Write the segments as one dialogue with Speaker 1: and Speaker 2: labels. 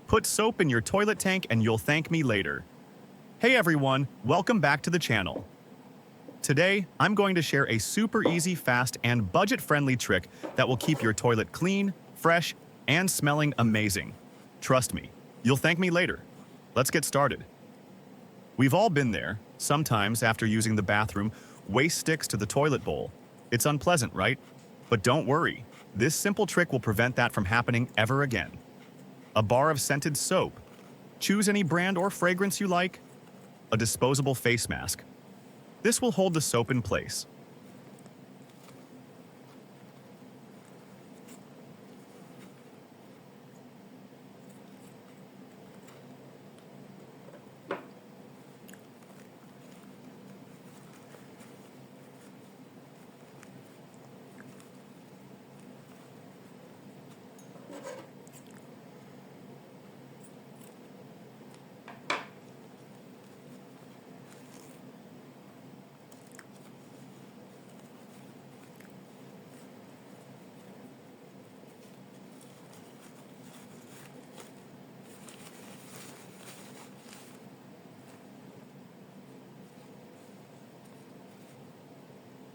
Speaker 1: Put soap in your toilet tank and you'll thank me later. Hey everyone, welcome back to the channel. Today, I'm going to share a super easy, fast, and budget-friendly trick that will keep your toilet clean, fresh, and smelling amazing. Trust me, you'll thank me later. Let's get started. We've all been there. Sometimes, after using the bathroom, waste sticks to the toilet bowl. It's unpleasant, right? But don't worry. This simple trick will prevent that from happening ever again. A bar of scented soap. Choose any brand or fragrance you like. A disposable face mask. This will hold the soap in place.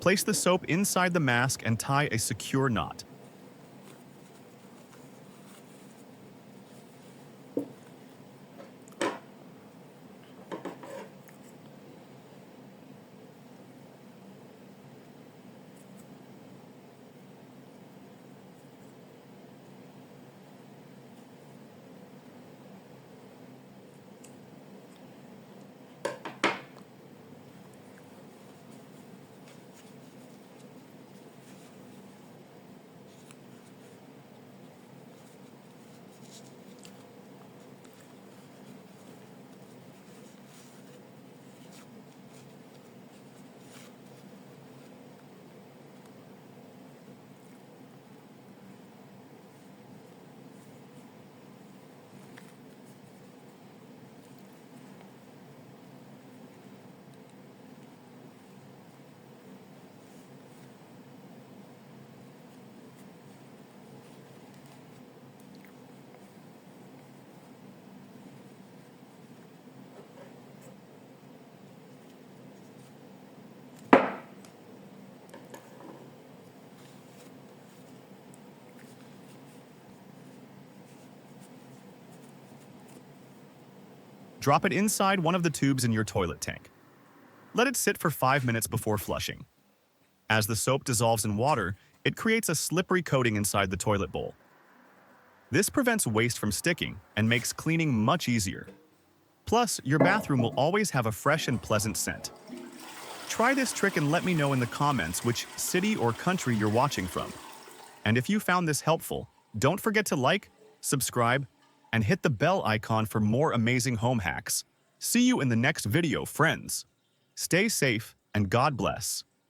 Speaker 1: Place the soap inside the mask and tie a secure knot. Drop it inside one of the tubes in your toilet tank. Let it sit for 5 minutes before flushing. As the soap dissolves in water, it creates a slippery coating inside the toilet bowl. This prevents waste from sticking and makes cleaning much easier. Plus, your bathroom will always have a fresh and pleasant scent. Try this trick and let me know in the comments which city or country you're watching from. And if you found this helpful, don't forget to like, subscribe, and hit the bell icon for more amazing home hacks. See you in the next video, friends. Stay safe and God bless.